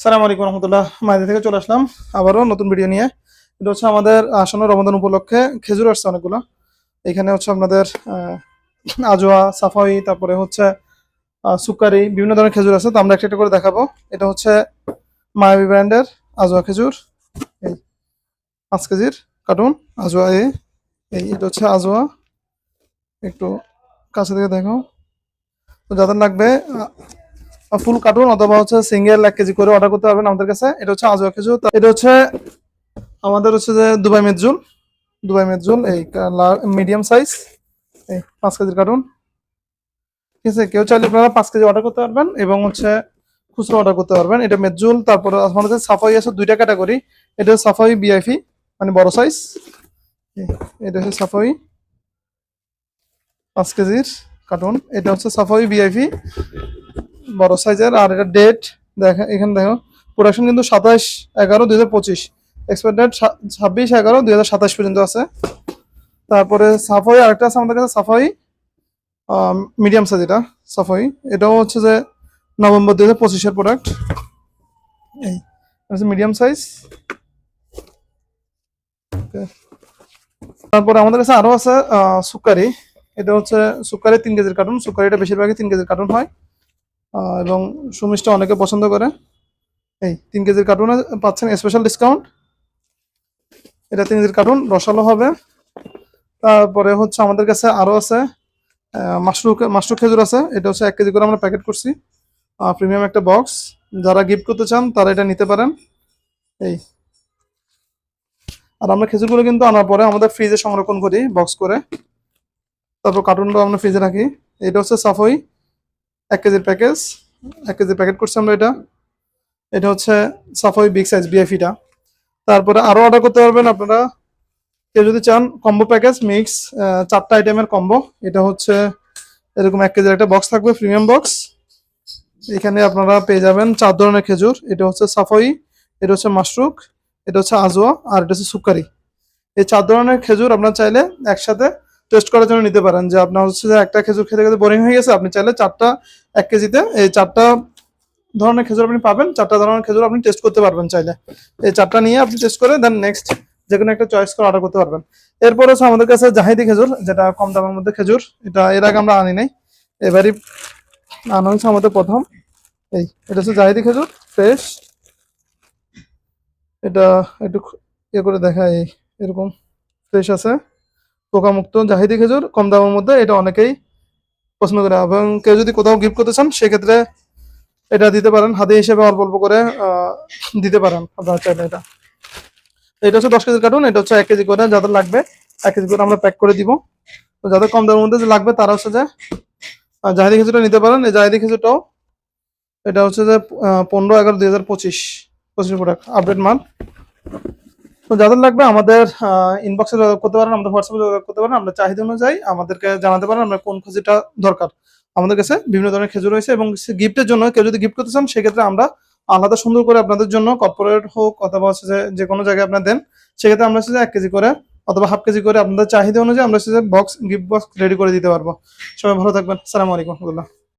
সালাম আলাইকুম রহমতুল্লাহ। মাঝে থেকে চলে আসলাম আবারও নতুন ভিডিও নিয়ে। এটা হচ্ছে আমাদের আসন্ন রমাদান উপলক্ষে খেজুর আসছে অনেকগুলো। এখানে হচ্ছে আপনাদের আজোয়া, সাফাই, তারপরে হচ্ছে সুকারি, বিভিন্ন ধরনের খেজুর আছে। তো আমরা একটা একটা করে দেখাবো। এটা হচ্ছে মায়াবী ব্র্যান্ডের আজোয়া খেজুর, এই 5 কেজির কার্টুন আজোয়া। এটা হচ্ছে আজোয়া, একটু কাছে থেকে দেখো। তো যাদের লাগবে ফুল কার্টুন অথবা হচ্ছে সিঙ্গেল 1 কেজি করে অর্ডার করতে পারবেন আমাদের কাছে। এটা হচ্ছে আজওয়া খেজুর। এটা হচ্ছে আমাদের হচ্ছে যে দুবাই মেজজুল এই মিডিয়াম সাইজ, এই 5 কেজির কার্টুন। ঠিক আছে, কেউ চাইলে আপনারা 5 কেজি অর্ডার করতে পারবেন এবং হচ্ছে খুচরো অর্ডার করতে পারবেন। এটা মেজজুল। তারপরে আমাদের সাফাই আছে দুইটা ক্যাটাগরি। এটা সাফাই বিআইপি, মানে বড় সাইজ। এটা হচ্ছে সাফাই 5 কেজির কার্টুন। এটা হচ্ছে সাফাই বিআইপি বড় সাইজের। আর এটা ডেট দেখেন, এখানে দেখো প্রোডাকশন কিন্তু 27/11/2025, এক্সপায়ার ডেট 26/11/2027 পর্যন্ত আছে। তারপরে সাফাই আরেকটা আছে আমাদের কাছে, সাফাই মিডিয়াম সাইজ। এটা সাফাই, এটাও হচ্ছে যে নভেম্বর 2025-এর প্রোডাক্ট। এই হচ্ছে মিডিয়াম সাইজ। তারপরে আমাদের কাছে আরো আছে সুকারি। এটা হচ্ছে সুকারি 3 কেজির কার্টুন। সুকারিটা বেশিরভাগই 3 কেজির কার্টুন হয় এবং সুমিষ্ট অনেকে পছন্দ করে। এই 3 কেজির কার্টুনে পাচ্ছেন স্পেশাল ডিসকাউন্ট। এটা 3 কেজির কার্টুন, রসালো হবে। তারপরে হচ্ছে আমাদের কাছে আরো আছে মাশরুক খেজুর আছে। এটা হচ্ছে 1 কেজি করে আমরা প্যাকেট করছি, প্রিমিয়াম একটা বক্স। যারা গিফট করতে চান তারা এটা নিতে পারেন। এই আর আমরা খেজুরগুলো কিন্তু আনার পরে আমাদের ফ্রিজে সংরক্ষণ করি বক্স করে, তারপর কার্টুনটা আমরা ফ্রিজে রাখি। এটা হচ্ছে সাফাই 1 কেজির প্যাকেজ, 1 কেজির প্যাকেট করছি আমরা। এটা হচ্ছে সাফাই বিগ সাইজ বিএফিটা। তারপরে আরো অর্ডার করতে পারবেন আপনারা, কেউ যদি চান কম্বো প্যাকেজ মিক্স 4টা আইটেমের কম্বো। এটা হচ্ছে এরকম 1 কেজির একটা বক্স থাকবে, প্রিমিয়াম বক্স। এখানে আপনারা পেয়ে যাবেন 4 ধরনের খেজুর। এটা হচ্ছে সাফাই, এটা হচ্ছে মাশরুক, এটা হচ্ছে আজওয়া, আর এটা হচ্ছে সুকারি। এই 4 ধরনের খেজুর আপনার চাইলে একসাথে টেস্ট করার জন্য নিতে পারেন। যে আপনার হচ্ছে যে একটা খেজুর খেতে খেতে বোরিং হয়ে গেছে, আপনি চাইলে 4টা 1 কেজিতে এই 4টা ধরনের খেজুর আপনি পাবেন। 4টা ধরনের খেজুর আপনি টেস্ট করতে পারবেন চাইলে। এই 4টা নিয়ে আপনি টেস্ট করে দেন নেক্সট যে কোনো একটা চয়েস করে অর্ডার করতে পারবেন। এরপর হচ্ছে আমাদের কাছে জাহিদি খেজুর, যেটা কম দামের মধ্যে খেজুর। এটা এর আগে আমরা আনি নাই, এবারই আনা হচ্ছে আমাদের প্রথম। এটা হচ্ছে জাহিদি খেজুর ফ্রেশ। এটা একটু ইয়ে করে দেখাই, এরকম ফ্রেশ আছে, পোকামুক্ত জাহিদি খেজুর, কম দামের মধ্যে। এটা অনেকেই পছন্দ করে এবং কেউ যদি কোথাও গিফট করতে চান সেক্ষেত্রে এটা দিতে পারেন, হাতে হিসেবে অল্প অল্প করে দিতে পারেন আপনারা চাইলে। এটা হচ্ছে 10 কেজির কার্টুন। এটা হচ্ছে 1 কেজি করে, যাদের লাগবে 1 কেজি করে আমরা প্যাক করে দিব। তো যাদের কম দামের মধ্যে লাগবে তারা হচ্ছে যে জাহিদি খেজুরটা নিতে পারেন। এই জাহিদি খেজুরটাও এটা হচ্ছে যে 15/11/2025 প্রোডাক্ট, আপডেট মাল। তো যাদের লাগবে আমাদের ইনবক্সে যোগাযোগ করতে পারেন, আমাদের হোয়াটসঅ্যাপে যোগাযোগ করতে পারেন। আমরা চাহিদা অনুযায়ী আমাদেরকে জানাতে পারেন আমরা কোন খেজুরটা দরকার। আমাদের কাছে বিভিন্ন ধরনের খেজুর রয়েছে এবং গিফটের জন্য কেউ যদি গিফট করতে চান সেক্ষেত্রে আমরা আলাদা সুন্দর করে আপনাদের জন্য, কর্পোরেট হোক অথবা হচ্ছে যে কোনো জায়গায় আপনার দেন, সেক্ষেত্রে আমরা হচ্ছে 1 কেজি করে অথবা হাফ কেজি করে আপনাদের চাহিদা অনুযায়ী আমরা হচ্ছে বক্স, গিফট বক্স রেডি করে দিতে পারবো। সবাই ভালো থাকবেন। আসসালামু আলাইকুম রহমতুল্লাহ।